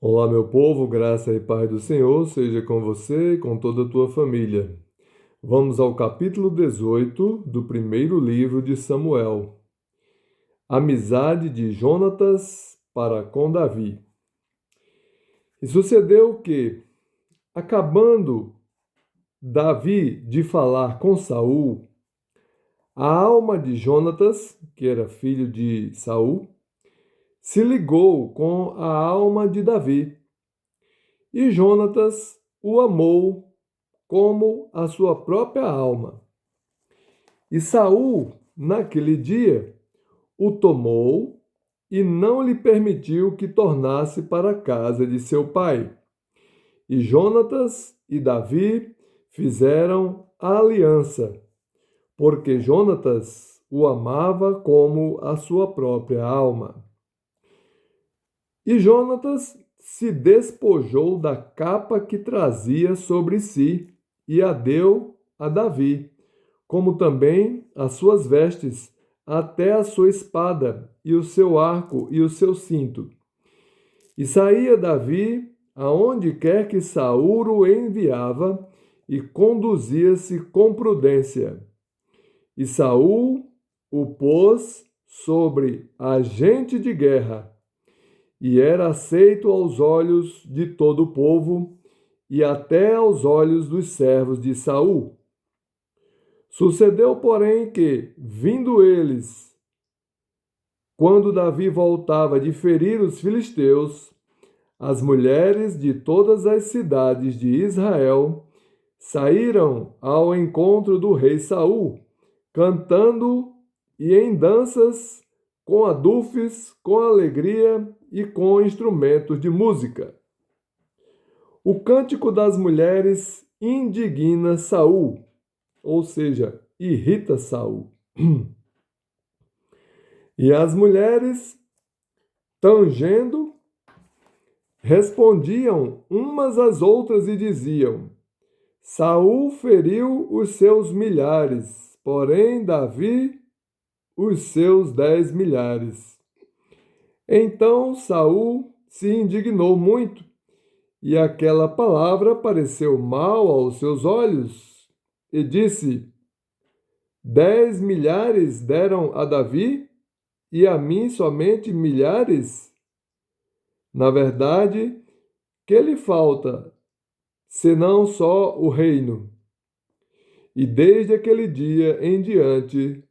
Olá, meu povo, graça e paz do Senhor seja com você e com toda a tua família. Vamos ao capítulo 18 do primeiro livro de Samuel. Amizade de Jonatas para com Davi. E sucedeu que, acabando Davi de falar com Saul, a alma de Jonatas, que era filho de Saul, se ligou com a alma de Davi. E Jonatas o amou como a sua própria alma. E Saul, naquele dia, o tomou e não lhe permitiu que tornasse para a casa de seu pai. E Jonatas e Davi fizeram aliança, porque Jonatas o amava como a sua própria alma. E Jonatas se despojou da capa que trazia sobre si e a deu a Davi, como também as suas vestes, até a sua espada, e o seu arco e o seu cinto. E saía Davi aonde quer que Saul o enviava, e conduzia-se com prudência. E Saul o pôs sobre agente de guerra, e era aceito aos olhos de todo o povo, e até aos olhos dos servos de Saul. Sucedeu, porém, que, vindo eles, quando Davi voltava de ferir os filisteus, as mulheres de todas as cidades de Israel saíram ao encontro do rei Saul, cantando e em danças, com adufes, com alegria e com instrumentos de música. O cântico das mulheres indigna Saul, ou seja, irrita Saul. E as mulheres, tangendo, respondiam umas às outras e diziam: Saul feriu os seus milhares, porém Davi os seus 10 milhares. Então Saul se indignou muito, e aquela palavra pareceu mal aos seus olhos, e disse: 10 milhares deram a Davi, e a mim somente milhares? Na verdade, que lhe falta, senão só o reino? E desde aquele dia em diante,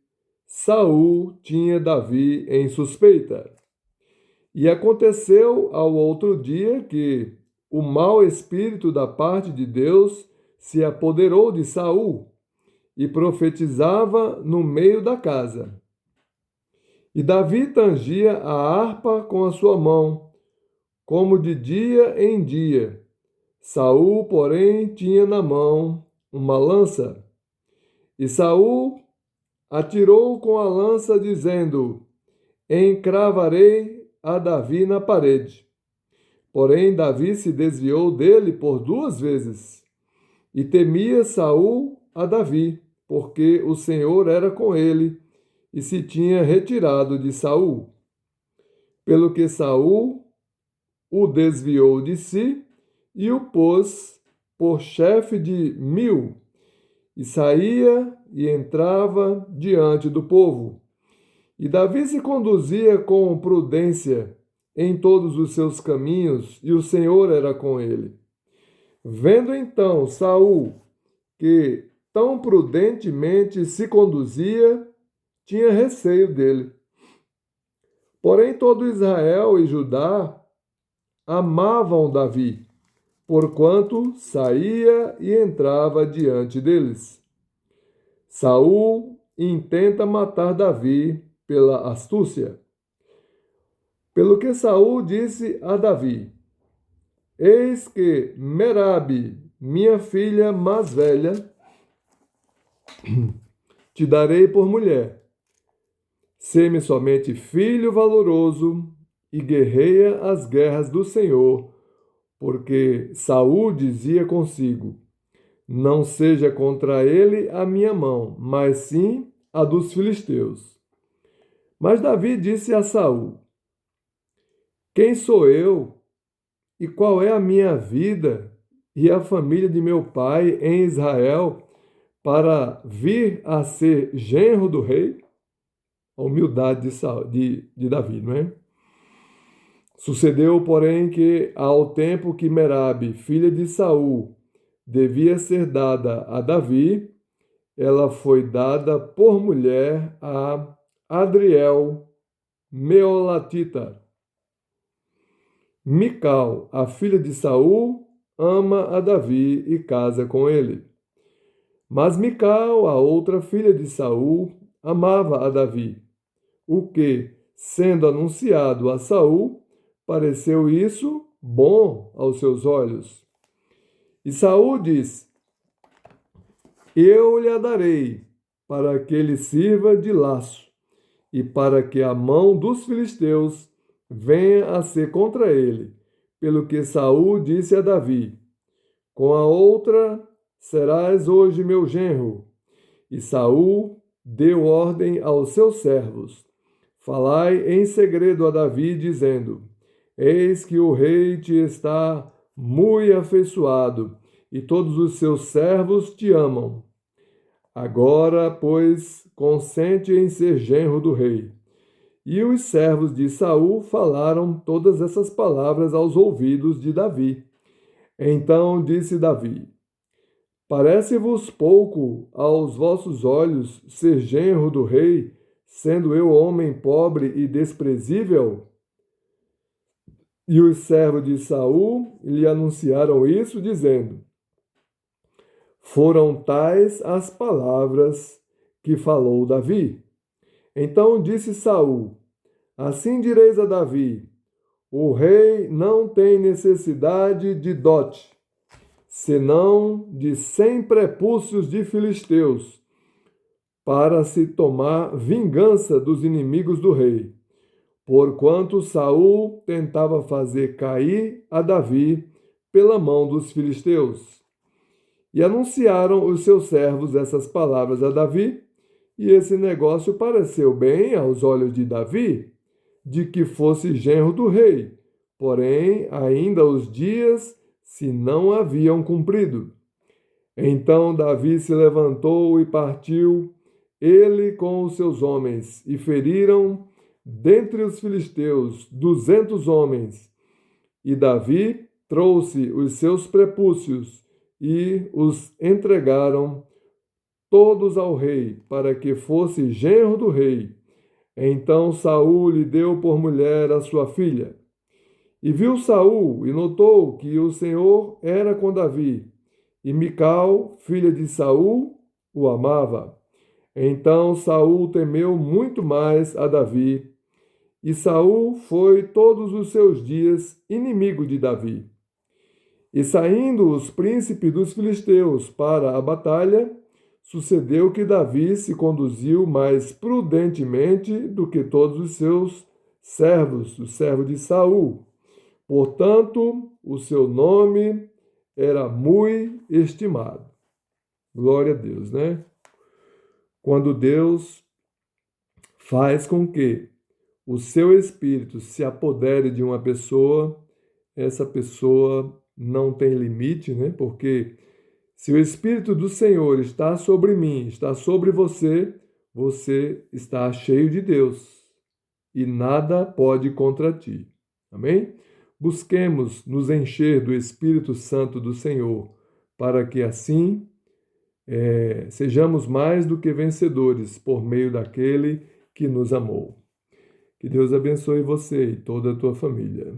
Saul tinha Davi em suspeita. E aconteceu ao outro dia que o mau espírito da parte de Deus se apoderou de Saul e profetizava no meio da casa. E Davi tangia a harpa com a sua mão, como de dia em dia. Saul, porém, tinha na mão uma lança. E Saul atirou com a lança, dizendo: Encravarei a Davi na parede. Porém, Davi se desviou dele por 2 vezes. E temia Saul a Davi, porque o Senhor era com ele, e se tinha retirado de Saul. Pelo que Saul o desviou de si e o pôs por chefe de 1000, e saía e entrava diante do povo. E Davi se conduzia com prudência em todos os seus caminhos, e o Senhor era com ele. Vendo então Saul que tão prudentemente se conduzia, tinha receio dele. Porém, todo Israel e Judá amavam Davi, porquanto saía e entrava diante deles. Saul intenta matar Davi pela astúcia. Pelo que Saul disse a Davi: Eis que Merabe, minha filha mais velha, te darei por mulher. Sê-me somente filho valoroso e guerreia as guerras do Senhor, porque Saul dizia consigo: Não seja contra ele a minha mão, mas sim a dos filisteus. Mas Davi disse a Saul: Quem sou eu E qual é a minha vida e a família de meu pai em Israel para vir a ser genro do rei? A humildade de Davi, não é? Sucedeu, porém, que ao tempo que Merabe, filha de Saul, devia ser dada a Davi, ela foi dada por mulher a Adriel, Meolatita. Mical, a filha de Saul, ama a Davi e casa com ele. Mas Mical, a outra filha de Saul, amava a Davi, o que, sendo anunciado a Saul, pareceu isso bom aos seus olhos. E Saul diz: Eu lhe a darei, para que ele sirva de laço, e para que a mão dos filisteus venha a ser contra ele. Pelo que Saul disse a Davi: Com a outra serás hoje meu genro. E Saul deu ordem aos seus servos: Falai em segredo a Davi, dizendo: Eis que o rei te está muito afeiçoado, e todos os seus servos te amam. Agora, pois, consente em ser genro do rei. E os servos de Saul falaram todas essas palavras aos ouvidos de Davi. Então disse Davi: Parece-vos pouco aos vossos olhos ser genro do rei, sendo eu homem pobre e desprezível? E os servos de Saul lhe anunciaram isso, dizendo: Foram tais as palavras que falou Davi. Então disse Saul: Assim direis a Davi: O rei não tem necessidade de dote, senão de 100 prepúcios de filisteus, para se tomar vingança dos inimigos do rei. Porquanto Saul tentava fazer cair a Davi pela mão dos filisteus. E anunciaram os seus servos essas palavras a Davi, e esse negócio pareceu bem aos olhos de Davi, de que fosse genro do rei, porém ainda os dias se não haviam cumprido. Então Davi se levantou e partiu, ele com os seus homens, e feriram dentre os filisteus 200 homens. E Davi trouxe os seus prepúcios e os entregaram todos ao rei, para que fosse genro do rei. Então Saul lhe deu por mulher a sua filha. E viu Saul e notou que o Senhor era com Davi, e Mical, filha de Saul, o amava. Então Saul temeu muito mais a Davi, e Saul foi todos os seus dias inimigo de Davi. E saindo os príncipes dos filisteus para a batalha, sucedeu que Davi se conduziu mais prudentemente do que todos os seus servos, os servos de Saul. Portanto, o seu nome era muito estimado. Glória a Deus, né? Quando Deus faz com que o seu espírito se apodere de uma pessoa, essa pessoa não tem limite, né? Porque se o Espírito do Senhor está sobre mim, está sobre você, você está cheio de Deus e nada pode contra ti. Amém? Busquemos nos encher do Espírito Santo do Senhor, para que assim sejamos mais do que vencedores por meio daquele que nos amou. Que Deus abençoe você e toda a tua família.